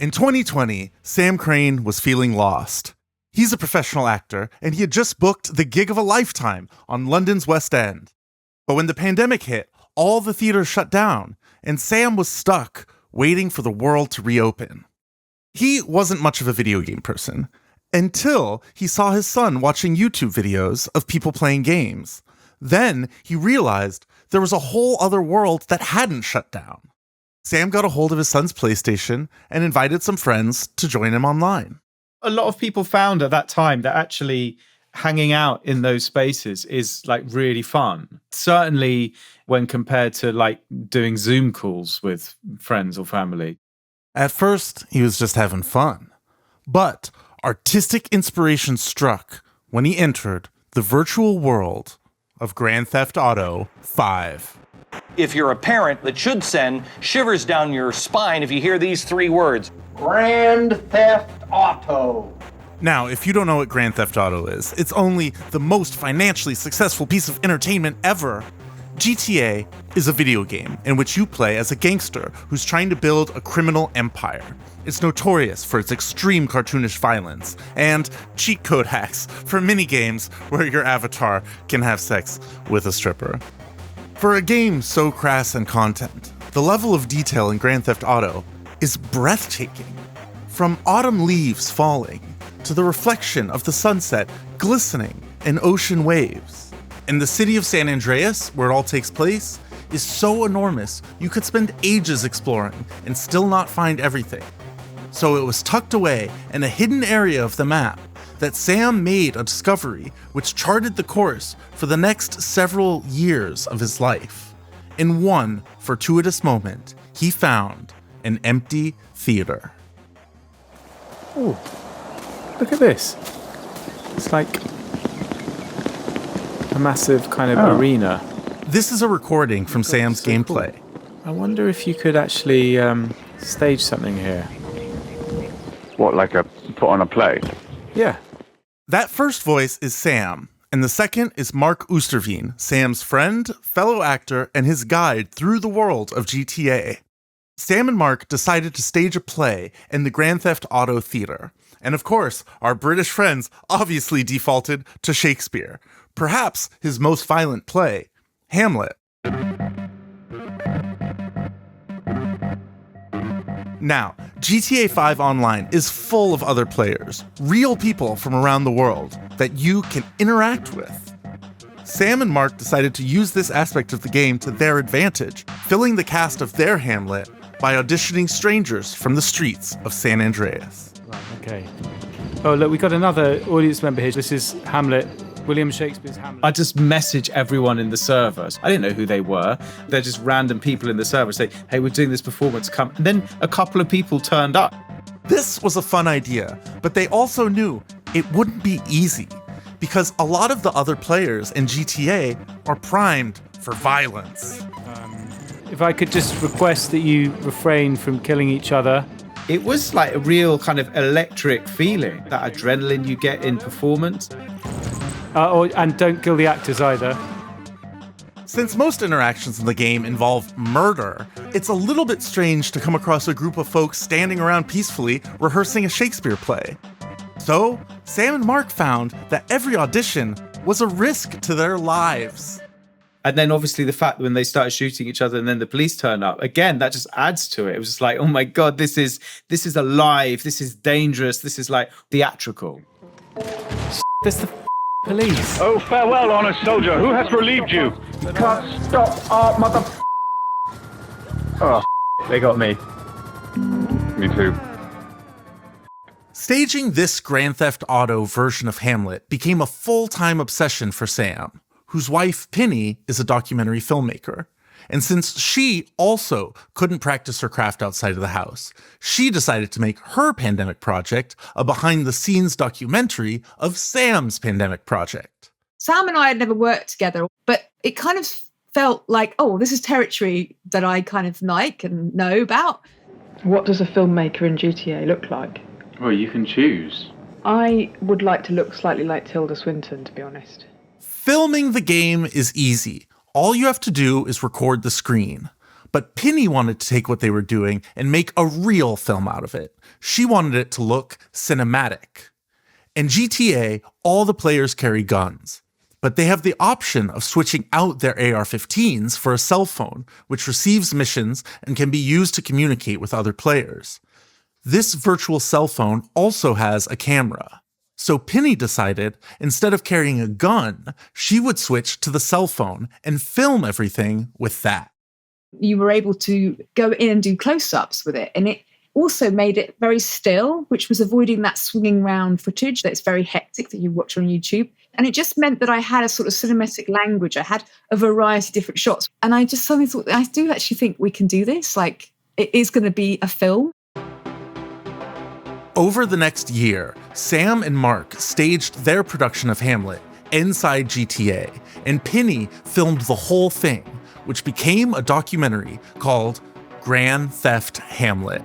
In 2020, Sam Crane was feeling lost. He's a professional actor, and he had just booked the gig of a lifetime on London's West End. But when the pandemic hit, all the theaters shut down, and Sam was stuck, waiting for the world to reopen. He wasn't much of a video game person, until he saw his son watching YouTube videos of people playing games. Then he realized there was a whole other world that hadn't shut down. Sam got a hold of his son's PlayStation and invited some friends to join him online. A lot of people found at that time that actually hanging out in those spaces is like really fun. Certainly when compared to like doing Zoom calls with friends or family. At first, he was just having fun. But artistic inspiration struck when he entered the virtual world of Grand Theft Auto 5. If you're a parent, that should send shivers down your spine if you hear these three words. Grand Theft Auto. Now, if you don't know what Grand Theft Auto is, it's only the most financially successful piece of entertainment ever. GTA is a video game in which you play as a gangster who's trying to build a criminal empire. It's notorious for its extreme cartoonish violence and cheat code hacks for minigames where your avatar can have sex with a stripper. For a game so crass in content, the level of detail in Grand Theft Auto is breathtaking. From autumn leaves falling to the reflection of the sunset glistening in ocean waves. And the city of San Andreas, where it all takes place, is so enormous you could spend ages exploring and still not find everything. So it was tucked away in a hidden area of the map that Sam made a discovery which charted the course for the next several years of his life. In one fortuitous moment, he found an empty theater. Oh, look at this. It's like a massive kind of arena. This is a recording from Sam's gameplay. Cool. I wonder if you could actually stage something here. What, like put on a play? Yeah. That first voice is Sam, and the second is Mark Oosterveen, Sam's friend, fellow actor, and his guide through the world of GTA. Sam and Mark decided to stage a play in the Grand Theft Auto Theater. And of course, our British friends obviously defaulted to Shakespeare, perhaps his most violent play, Hamlet. Now, GTA 5 Online is full of other players, real people from around the world that you can interact with. Sam and Mark decided to use this aspect of the game to their advantage, filling the cast of their Hamlet by auditioning strangers from the streets of San Andreas. Right, okay. Oh, look, we got another audience member here. This is Hamlet. William Shakespeare's Hamlet. I just message everyone in the servers. I didn't know who they were. They're just random people in the server say, hey, we're doing this performance, come. And then a couple of people turned up. This was a fun idea, but they also knew it wouldn't be easy because a lot of the other players in GTA are primed for violence. If I could just request that you refrain from killing each other. It was like a real kind of electric feeling, that adrenaline you get in performance. And don't kill the actors either. Since most interactions in the game involve murder, it's a little bit strange to come across a group of folks standing around peacefully rehearsing a Shakespeare play. So, Sam and Mark found that every audition was a risk to their lives. And then obviously the fact that when they started shooting each other and then the police turned up, again, that just adds to it. It was just like, oh my God, this is alive, this is dangerous, this is like theatrical. There's the police. Oh, farewell, honest soldier. Who has relieved you? You can't stop our mother... Oh, they got me. Me too. Staging this Grand Theft Auto version of Hamlet became a full-time obsession for Sam, whose wife, Penny, is a documentary filmmaker. And since she also couldn't practice her craft outside of the house, she decided to make her pandemic project a behind-the-scenes documentary of Sam's pandemic project. Sam and I had never worked together, but it kind of felt like, oh, this is territory that I kind of like and know about. What does a filmmaker in GTA look like? Well, you can choose. I would like to look slightly like Tilda Swinton, to be honest. Filming the game is easy. All you have to do is record the screen. But Penny wanted to take what they were doing and make a real film out of it. She wanted it to look cinematic. In GTA, all the players carry guns, but they have the option of switching out their AR-15s for a cell phone, which receives missions and can be used to communicate with other players. This virtual cell phone also has a camera. So Penny decided, instead of carrying a gun, she would switch to the cell phone and film everything with that. You were able to go in and do close-ups with it, and it also made it very still, which was avoiding that swinging round footage that's very hectic that you watch on YouTube. And it just meant that I had a sort of cinematic language. I had a variety of different shots. And I just suddenly thought, I do actually think we can do this. Like, it is going to be a film. Over the next year, Sam and Mark staged their production of Hamlet inside GTA, and Penny filmed the whole thing, which became a documentary called Grand Theft Hamlet.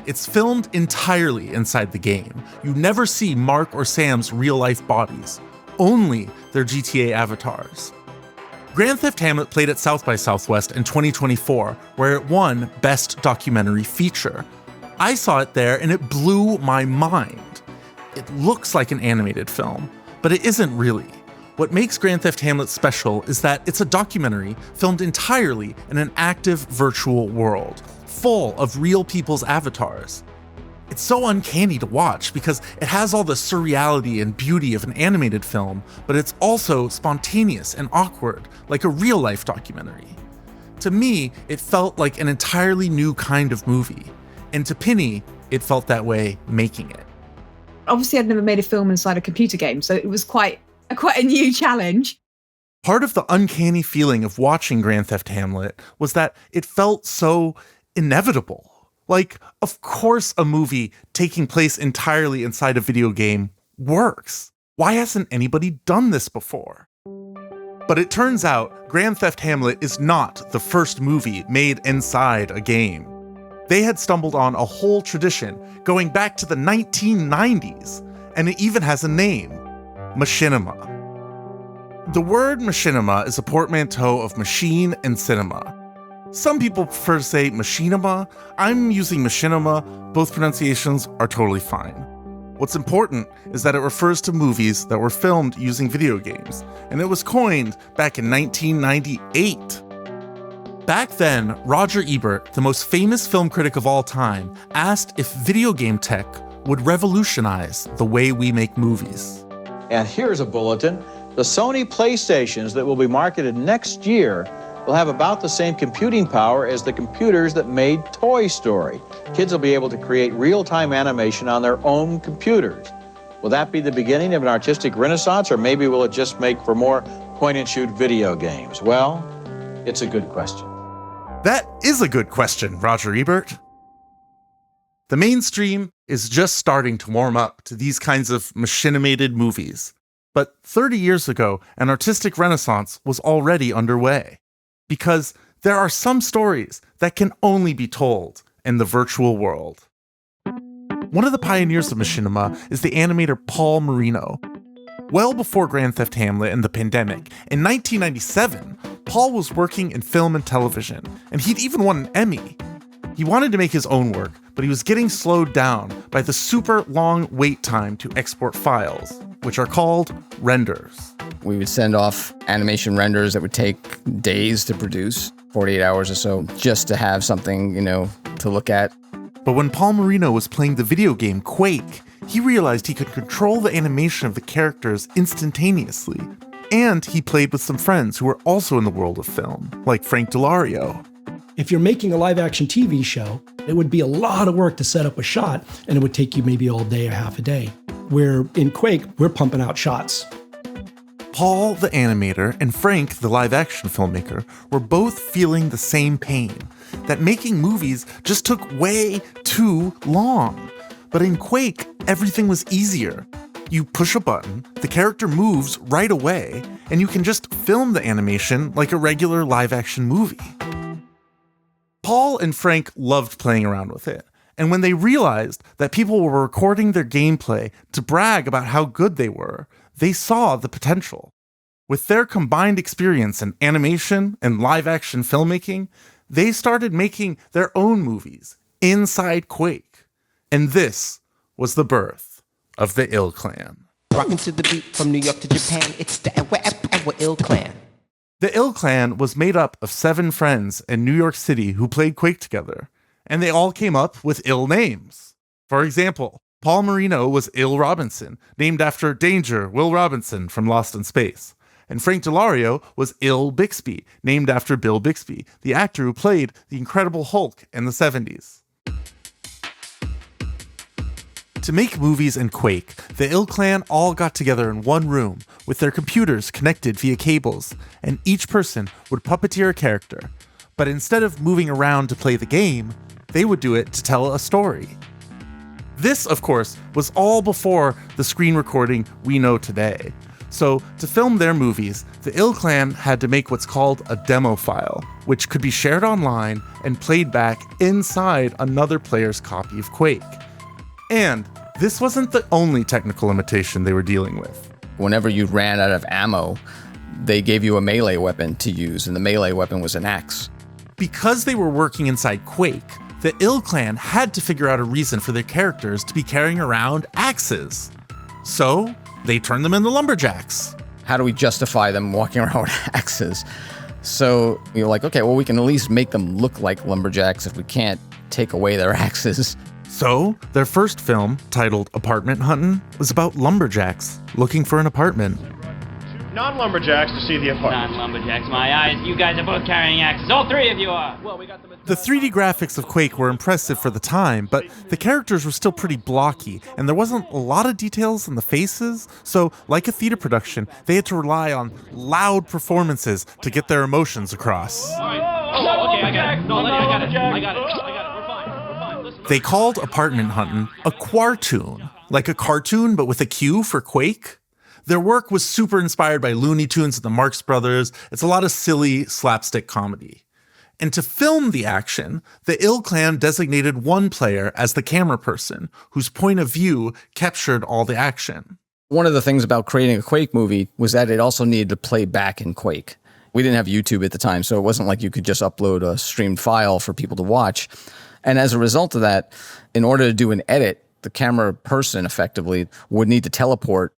It's filmed entirely inside the game. You never see Mark or Sam's real-life bodies, only their GTA avatars. Grand Theft Hamlet played at South by Southwest in 2024, where it won Best Documentary Feature. I saw it there and it blew my mind. It looks like an animated film, but it isn't really. What makes Grand Theft Hamlet special is that it's a documentary filmed entirely in an active virtual world, full of real people's avatars. It's so uncanny to watch because it has all the surreality and beauty of an animated film, but it's also spontaneous and awkward, like a real-life documentary. To me, it felt like an entirely new kind of movie, and to Penny, it felt that way making it. Obviously, I'd never made a film inside a computer game, so it was quite a new challenge. Part of the uncanny feeling of watching Grand Theft Hamlet was that it felt so inevitable. Like, of course a movie taking place entirely inside a video game works. Why hasn't anybody done this before? But it turns out Grand Theft Hamlet is not the first movie made inside a game. They had stumbled on a whole tradition going back to the 1990s, and it even has a name, Machinima. The word machinima is a portmanteau of machine and cinema. Some people prefer to say machinima. I'm using machinima. Both pronunciations are totally fine. What's important is that it refers to movies that were filmed using video games, and it was coined back in 1998. Back then, Roger Ebert, the most famous film critic of all time, asked if video game tech would revolutionize the way we make movies. And here's a bulletin. The Sony PlayStations that will be marketed next year will have about the same computing power as the computers that made Toy Story. Kids will be able to create real-time animation on their own computers. Will that be the beginning of an artistic renaissance, or maybe will it just make for more point-and-shoot video games? Well, it's a good question. That is a good question, Roger Ebert. The mainstream is just starting to warm up to these kinds of machinimated movies. But 30 years ago, an artistic renaissance was already underway. Because there are some stories that can only be told in the virtual world. One of the pioneers of machinima is the animator Paul Marino. Well before Grand Theft Hamlet and the pandemic, in 1997, Paul was working in film and television, and he'd even won an Emmy. He wanted to make his own work, but he was getting slowed down by the super long wait time to export files, which are called renders. We would send off animation renders that would take days to produce, 48 hours or so, just to have something, to look at. But when Paul Marino was playing the video game Quake, he realized he could control the animation of the characters instantaneously. And he played with some friends who were also in the world of film, like Frank Dellario. If you're making a live-action TV show, it would be a lot of work to set up a shot, and it would take you maybe all day or half a day. Where in Quake, we're pumping out shots. Paul, the animator, and Frank, the live-action filmmaker, were both feeling the same pain, that making movies just took way too long. But in Quake, everything was easier. You push a button, the character moves right away, and you can just film the animation like a regular live-action movie. Paul and Frank loved playing around with it, and when they realized that people were recording their gameplay to brag about how good they were, they saw the potential. With their combined experience in animation and live-action filmmaking, they started making their own movies inside Quake. And this was the birth of the Ill Clan. Rocking to the beat from New York to Japan, it's the Ill Clan. The Ill Clan was made up of 7 friends in New York City who played Quake together, and they all came up with ill names. For example, Paul Marino was Ill Robinson, named after Danger Will Robinson from Lost in Space. And Frank Dellario was Ill Bixby, named after Bill Bixby, the actor who played the Incredible Hulk in the 70s. To make movies in Quake, the Ill Clan all got together in one room with their computers connected via cables, and each person would puppeteer a character. But instead of moving around to play the game, they would do it to tell a story. This, of course, was all before the screen recording we know today. So, to film their movies, the Ill Clan had to make what's called a demo file, which could be shared online and played back inside another player's copy of Quake. And this wasn't the only technical limitation they were dealing with. Whenever you ran out of ammo, they gave you a melee weapon to use, and the melee weapon was an axe. Because they were working inside Quake, the Ill Clan had to figure out a reason for their characters to be carrying around axes. So, they turned them into lumberjacks. How do we justify them walking around with axes? So you're like, okay, well, we can at least make them look like lumberjacks if we can't take away their axes. So, their first film, titled Apartment Huntin', was about lumberjacks looking for an apartment. Non-lumberjacks to see the apartment. Non-lumberjacks, my eyes. You guys are both carrying axes. All 3 of you are. Well, we got them. The 3D graphics of Quake were impressive for the time, but the characters were still pretty blocky, and there wasn't a lot of details in the faces, so, like a theater production, they had to rely on loud performances to get their emotions across. Oh, okay, I got it. No, I got it. We're fine. Listen. They called Apartment Huntin' a quartoon, like a cartoon but with a Q for Quake. Their work was super inspired by Looney Tunes and the Marx Brothers. It's a lot of silly slapstick comedy. And to film the action, the Ill Clan designated one player as the camera person, whose point of view captured all the action. One of the things about creating a Quake movie was that it also needed to play back in Quake. We didn't have YouTube at the time, so it wasn't like you could just upload a streamed file for people to watch. And as a result of that, in order to do an edit, the camera person effectively would need to teleport.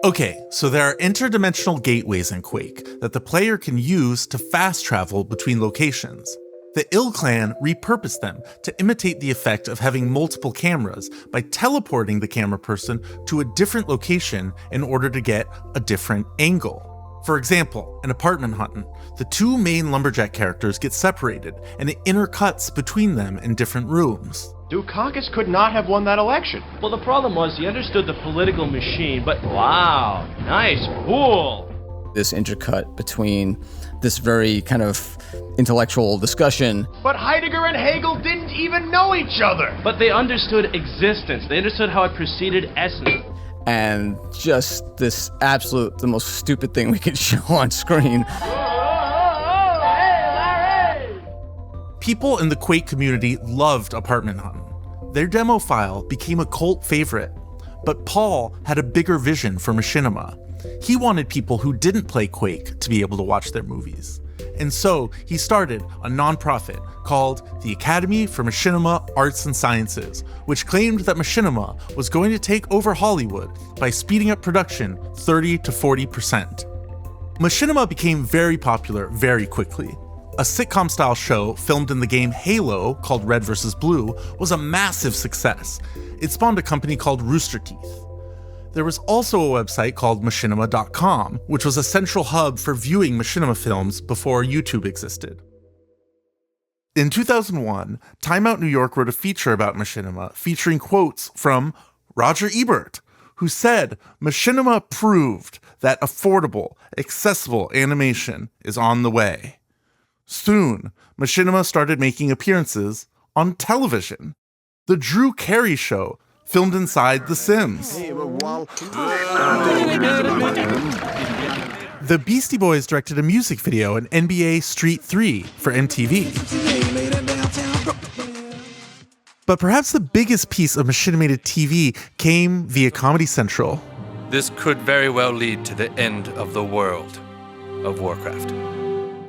Okay, so there are interdimensional gateways in Quake that the player can use to fast travel between locations. The Ill Clan repurposed them to imitate the effect of having multiple cameras by teleporting the camera person to a different location in order to get a different angle. For example, in Apartment Huntin', the 2 main lumberjack characters get separated and it intercuts between them in different rooms. Dukakis could not have won that election. Well, the problem was he understood the political machine, but wow, nice, cool. This intercut between this very kind of intellectual discussion. But Heidegger and Hegel didn't even know each other. But they understood existence. They understood how it preceded essence. And just this absolute, the most stupid thing we could show on screen. People in the Quake community loved Apartment Huntin'. Their demo file became a cult favorite. But Paul had a bigger vision for Machinima. He wanted people who didn't play Quake to be able to watch their movies. And so he started a nonprofit called the Academy for Machinima Arts and Sciences, which claimed that Machinima was going to take over Hollywood by speeding up production 30 to 40%. Machinima became very popular very quickly. A sitcom-style show filmed in the game Halo called Red vs. Blue was a massive success. It spawned a company called Rooster Teeth. There was also a website called Machinima.com, which was a central hub for viewing Machinima films before YouTube existed. In 2001, Time Out New York wrote a feature about Machinima featuring quotes from Roger Ebert, who said Machinima proved that affordable, accessible animation is on the way. Soon, Machinima started making appearances on television. The Drew Carey Show filmed inside The Sims. The Beastie Boys directed a music video in NBA Street 3 for MTV. But perhaps the biggest piece of machinimated TV came via Comedy Central. This could very well lead to the end of the world of Warcraft.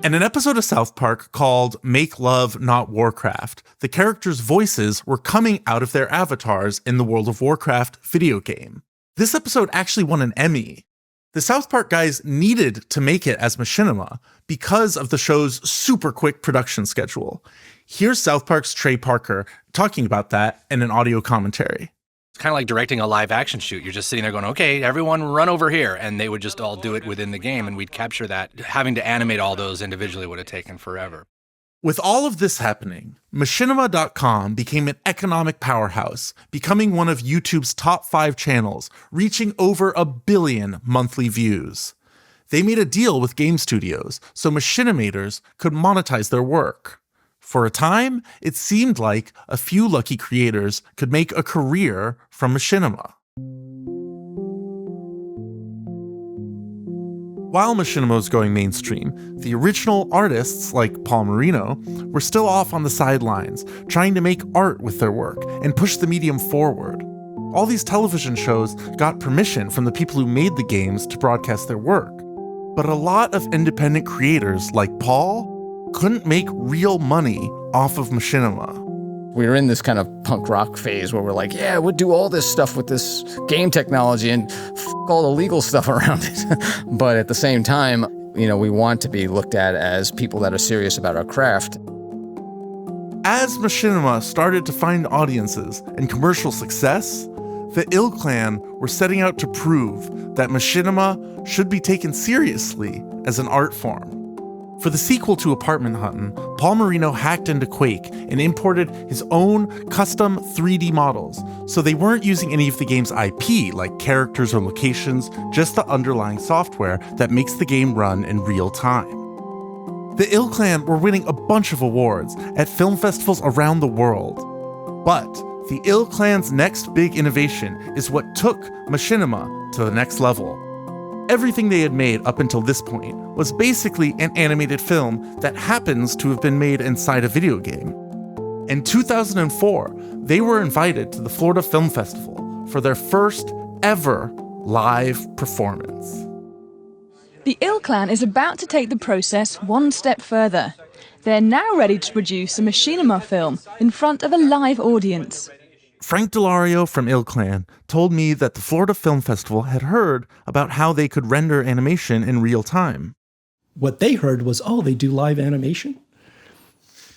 And an episode of South Park called Make Love, Not Warcraft, the characters' voices were coming out of their avatars in the World of Warcraft video game. This episode actually won an Emmy. The South Park guys needed to make it as Machinima because of the show's super quick production schedule. Here's South Park's Trey Parker talking about that in an audio commentary. It's kind of like directing a live action shoot. You're just sitting there going, okay, everyone run over here. And they would just all do it within the game, and we'd capture that. Having to animate all those individually would have taken forever. With all of this happening, Machinima.com became an economic powerhouse, becoming one of YouTube's top 5 channels, reaching over 1 billion monthly views. They made a deal with game studios so Machinimators could monetize their work. For a time, it seemed like a few lucky creators could make a career from Machinima. While Machinima was going mainstream, the original artists, like Paul Marino, were still off on the sidelines, trying to make art with their work and push the medium forward. All these television shows got permission from the people who made the games to broadcast their work. But a lot of independent creators, like Paul, couldn't make real money off of Machinima. We were in this kind of punk rock phase where we're like, yeah, we'll do all this stuff with this game technology and all the legal stuff around it. But at the same time, we want to be looked at as people that are serious about our craft. As Machinima started to find audiences and commercial success, the Ill Clan were setting out to prove that Machinima should be taken seriously as an art form. For the sequel to Apartment Huntin', Paul Marino hacked into Quake and imported his own custom 3D models, so they weren't using any of the game's IP, like characters or locations, just the underlying software that makes the game run in real time. The Ill Clan were winning a bunch of awards at film festivals around the world. But the Ill Clan's next big innovation is what took Machinima to the next level. Everything they had made up until this point was basically an animated film that happens to have been made inside a video game. In 2004, they were invited to the Florida Film Festival for their first ever live performance. The Ill Clan is about to take the process one step further. They're now ready to produce a Machinima film in front of a live audience. Frank Dellario from Ill Clan told me that the Florida Film Festival had heard about how they could render animation in real time. What they heard was, they do live animation?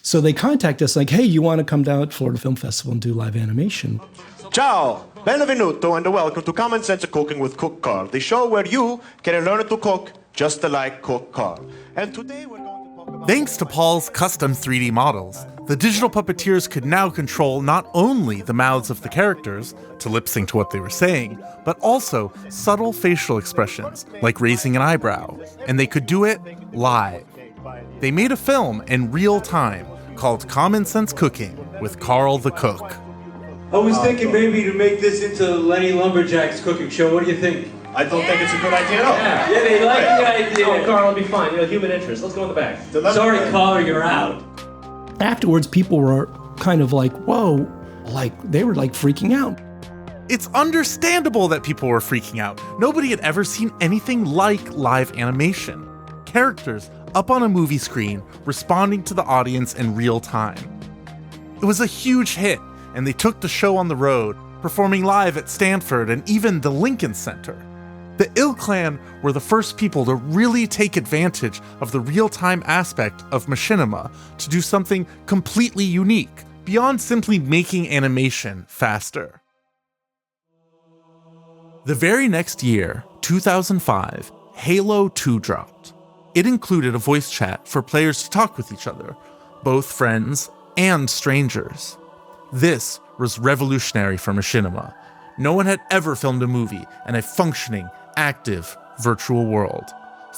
So they contact us like, hey, you want to come down to Florida Film Festival and do live animation? Ciao, benvenuto and welcome to Common Sense Cooking with Cook Carl, the show where you can learn to cook just like Cook Carl. And today we're going to talk about... Thanks to Paul's custom 3D models, the digital puppeteers could now control not only the mouths of the characters to lip sync to what they were saying, but also subtle facial expressions like raising an eyebrow, and they could do it live. They made a film in real time called Common Sense Cooking with Carl the Cook. I was thinking maybe to make this into Lenny Lumberjack's cooking show. What do you think? I don't think it's a good idea at all. Yeah, they like the idea. Oh, Carl, it'll be fine. Human interest. Let's go in the back. Sorry, Carl, you're out. Afterwards, people were kind of like, whoa, they were freaking out. It's understandable that people were freaking out. Nobody had ever seen anything like live animation. Characters up on a movie screen responding to the audience in real time. It was a huge hit, and they took the show on the road, performing live at Stanford and even the Lincoln Center. The Ill Clan were the first people to really take advantage of the real-time aspect of Machinima to do something completely unique, beyond simply making animation faster. The very next year, 2005, Halo 2 dropped. It included a voice chat for players to talk with each other, both friends and strangers. This was revolutionary for Machinima. No one had ever filmed a movie in a functioning, active virtual world,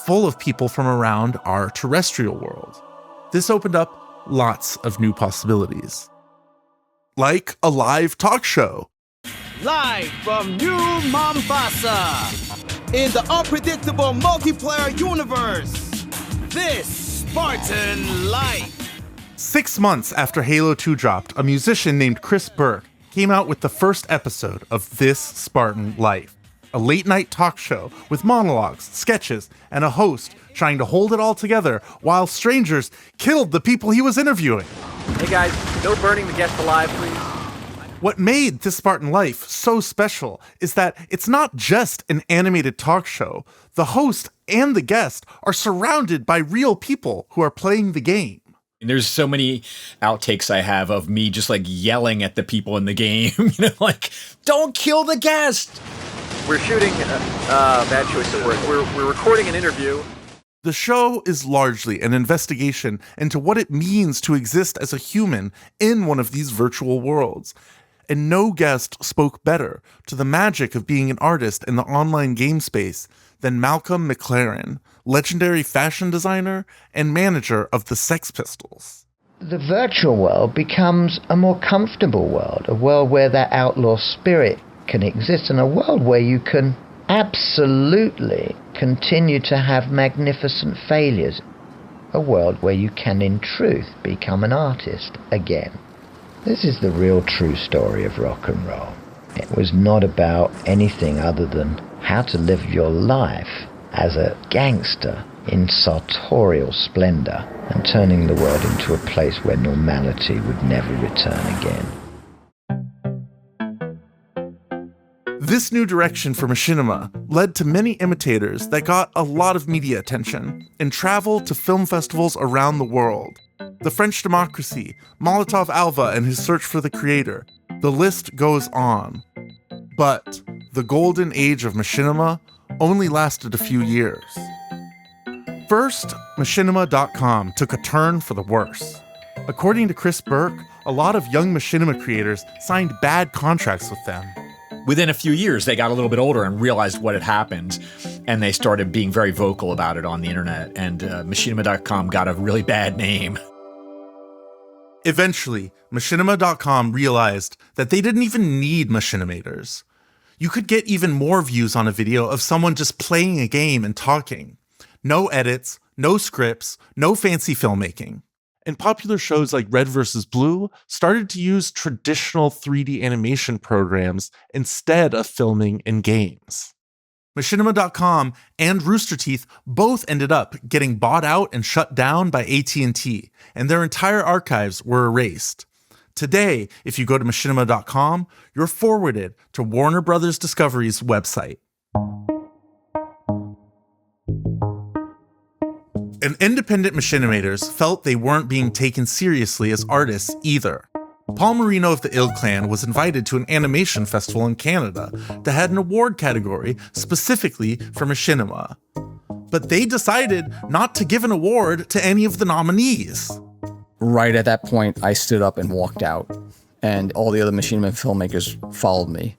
full of people from around our terrestrial world. This opened up lots of new possibilities. Like a live talk show. Live from New Mombasa, in the unpredictable multiplayer universe, this Spartan Life. 6 months after Halo 2 dropped, a musician named Chris Burke came out with the first episode of This Spartan Life. a late-night talk show with monologues, sketches, and a host trying to hold it all together while strangers killed the people he was interviewing. Hey guys, no burning the guests alive, please. What made This Spartan Life so special is that it's not just an animated talk show. The host and the guest are surrounded by real people who are playing the game. There's so many outtakes I have of me just like yelling at the people in the game, like, don't kill the guest. We're shooting, bad choice of word. We're recording an interview. The show is largely an investigation into what it means to exist as a human in one of these virtual worlds. And no guest spoke better to the magic of being an artist in the online game space than Malcolm McLaren, legendary fashion designer and manager of the Sex Pistols. The virtual world becomes a more comfortable world, a world where that outlaw spirit can exist, and a world where you can absolutely continue to have magnificent failures, a world where you can in truth become an artist again. This is the real true story of rock and roll. It was not about anything other than how to live your life as a gangster in sartorial splendor and turning the world into a place where normality would never return again. This new direction for machinima led to many imitators that got a lot of media attention and traveled to film festivals around the world. The French Democracy, Molotov Alva and his search for the creator. The list goes on. But the golden age of machinima only lasted a few years. First, Machinima.com took a turn for the worse. According to Chris Burke, a lot of young machinima creators signed bad contracts with them. Within a few years, they got a little bit older and realized what had happened, and they started being very vocal about it on the internet, and Machinima.com got a really bad name. Eventually, Machinima.com realized that they didn't even need machinimators. You could get even more views on a video of someone just playing a game and talking. No edits, no scripts, no fancy filmmaking. And popular shows like Red vs. Blue started to use traditional 3D animation programs instead of filming in games. Machinima.com and Rooster Teeth both ended up getting bought out and shut down by AT&T, and their entire archives were erased. Today, if you go to Machinima.com, you're forwarded to Warner Brothers Discovery's website. And independent machinimators felt they weren't being taken seriously as artists either. Paul Marino of the Ill Clan was invited to an animation festival in Canada that had an award category specifically for machinima. But they decided not to give an award to any of the nominees. Right at that point, I stood up and walked out, and all the other machinima filmmakers followed me.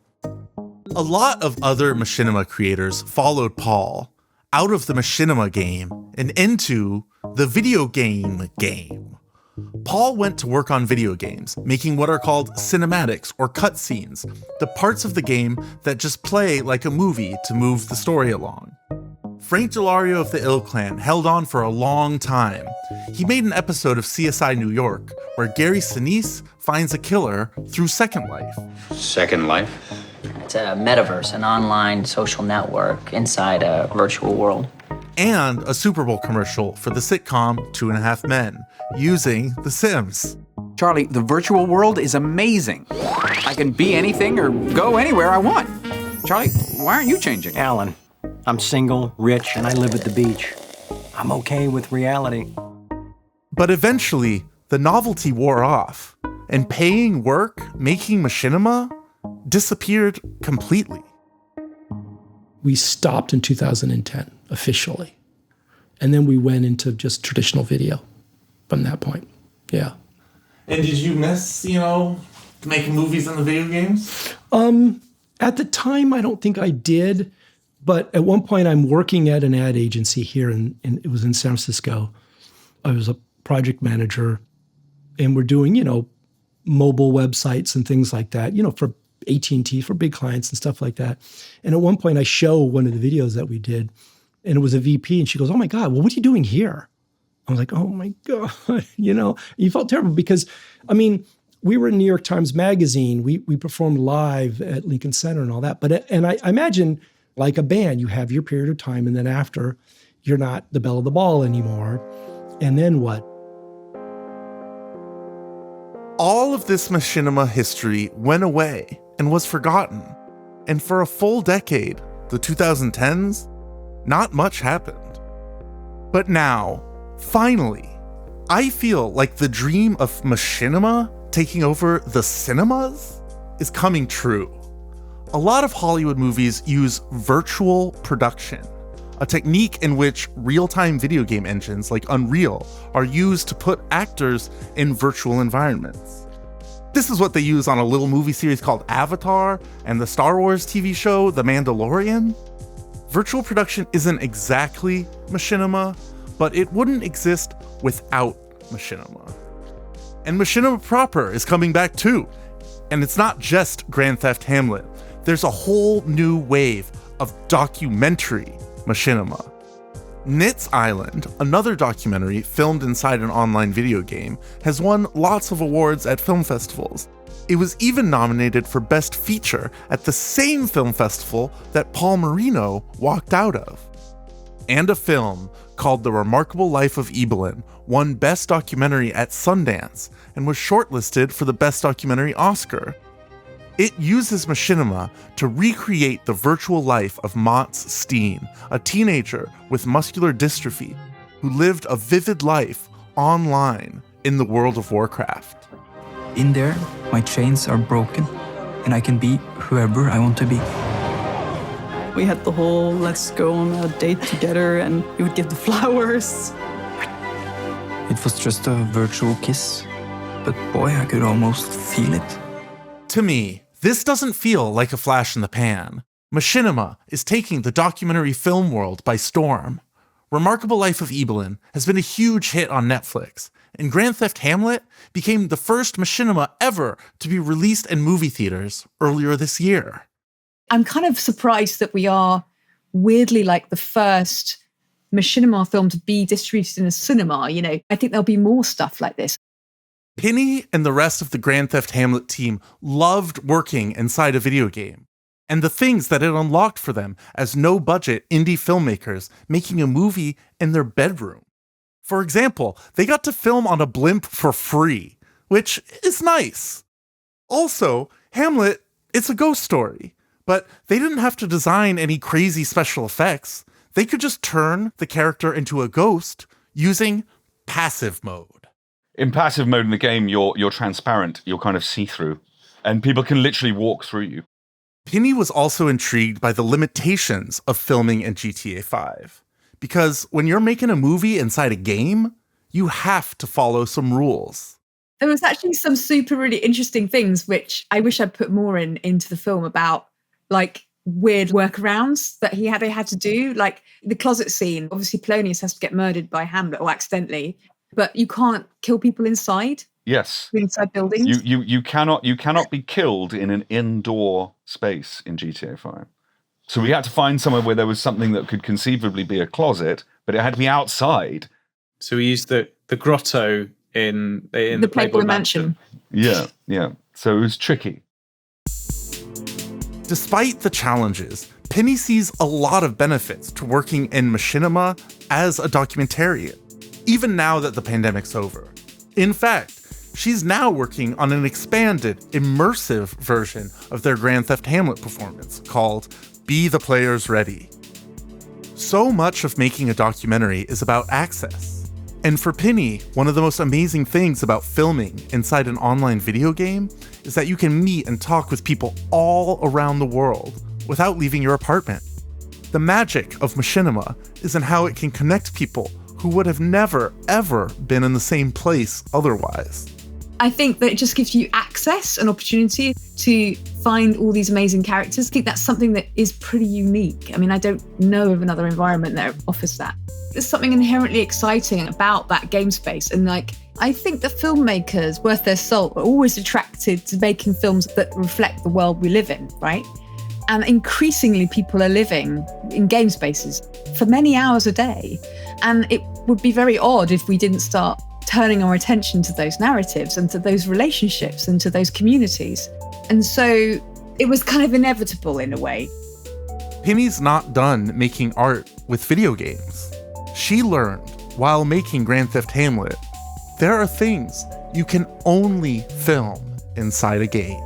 A lot of other machinima creators followed Paul out of the machinima game and into the video game. Paul went to work on video games, making what are called cinematics or cutscenes, the parts of the game that just play like a movie to move the story along. Frank Dellario of the Ill Clan held on for a long time. He made an episode of CSI New York where Gary Sinise finds a killer through Second Life. Second Life? It's a metaverse, an online social network inside a virtual world. And a Super Bowl commercial for the sitcom 2.5 Men, using The Sims. Charlie, the virtual world is amazing. I can be anything or go anywhere I want. Charlie, why aren't you changing? Alan, I'm single, rich, and I live at the beach. I'm okay with reality. But eventually, the novelty wore off, and paying work making machinima disappeared completely. We stopped in 2010, officially. And then we went into just traditional video from that point. Yeah. And did you miss, making movies in the video games? At the time, I don't think I did. But at one point, I'm working at an ad agency here, and it was in San Francisco. I was a project manager, and we're doing, mobile websites and things like that, for AT&T, for big clients and stuff like that. And at one point, I show one of the videos that we did, and it was a VP, and she goes, "Oh my God, well, what are you doing here?" I was like, "Oh my God," you felt terrible because, we were in New York Times Magazine. We performed live at Lincoln Center and all that. But I imagine Like a band, you have your period of time, and then after, you're not the belle of the ball anymore. And then what? All of this machinima history went away and was forgotten. And for a full decade, the 2010s, not much happened. But now, finally, I feel like the dream of machinima taking over the cinemas is coming true. A lot of Hollywood movies use virtual production, a technique in which real-time video game engines like Unreal are used to put actors in virtual environments. This is what they use on a little movie series called Avatar and the Star Wars TV show The Mandalorian. Virtual production isn't exactly machinima, but it wouldn't exist without machinima. And machinima proper is coming back too. And it's not just Grand Theft Hamlet. There's a whole new wave of documentary machinima. Nit's Island, another documentary filmed inside an online video game, has won lots of awards at film festivals. It was even nominated for Best Feature at the same film festival that Paul Marino walked out of. And a film called The Remarkable Life of Ibelin won Best Documentary at Sundance and was shortlisted for the Best Documentary Oscar. It uses machinima to recreate the virtual life of Mats Steen, a teenager with muscular dystrophy who lived a vivid life online in the world of Warcraft. In there, my chains are broken, and I can be whoever I want to be. We had the whole let's go on a date together, and you would give the flowers. It was just a virtual kiss, but boy, I could almost feel it. To me, this doesn't feel like a flash in the pan. Machinima is taking the documentary film world by storm. Remarkable Life of Ibelin has been a huge hit on Netflix, and Grand Theft Hamlet became the first machinima ever to be released in movie theaters earlier this year. I'm kind of surprised that we are weirdly like the first machinima film to be distributed in a cinema. You know, I think there'll be more stuff like this. Penny and the rest of the Grand Theft Hamlet team loved working inside a video game, and the things that it unlocked for them as no-budget indie filmmakers making a movie in their bedroom. For example, they got to film on a blimp for free, which is nice. Also, Hamlet, it's a ghost story, but they didn't have to design any crazy special effects. They could just turn the character into a ghost using passive mode. In passive mode in the game, you're transparent, you're kind of see-through, and people can literally walk through you. Penny was also intrigued by the limitations of filming in GTA 5, because when you're making a movie inside a game, you have to follow some rules. There was actually some super really interesting things, which I wish I'd put more into the film about, like weird workarounds that they had to do, like the closet scene. Obviously, Polonius has to get murdered by Hamlet, or accidentally. But you can't kill people inside? Yes. Inside buildings? You cannot be killed in an indoor space in GTA 5. So we had to find somewhere where there was something that could conceivably be a closet, but it had to be outside. So we used the grotto in the Playboy Mansion. Yeah. So it was tricky. Despite the challenges, Penny sees a lot of benefits to working in machinima as a documentarian, even now that the pandemic's over. In fact, she's now working on an expanded, immersive version of their Grand Theft Hamlet performance called Be the Players Ready. So much of making a documentary is about access. And for Penny, one of the most amazing things about filming inside an online video game is that you can meet and talk with people all around the world without leaving your apartment. The magic of machinima is in how it can connect people who would have never, ever been in the same place otherwise. I think that it just gives you access and opportunity to find all these amazing characters. I think that's something that is pretty unique. I mean, I don't know of another environment that offers that. There's something inherently exciting about that game space. And I think that filmmakers, worth their salt, are always attracted to making films that reflect the world we live in, right? And increasingly people are living in game spaces for many hours a day. And it would be very odd if we didn't start turning our attention to those narratives and to those relationships and to those communities. And so it was kind of inevitable in a way. Penny's not done making art with video games. She learned while making Grand Theft Hamlet, there are things you can only film inside a game.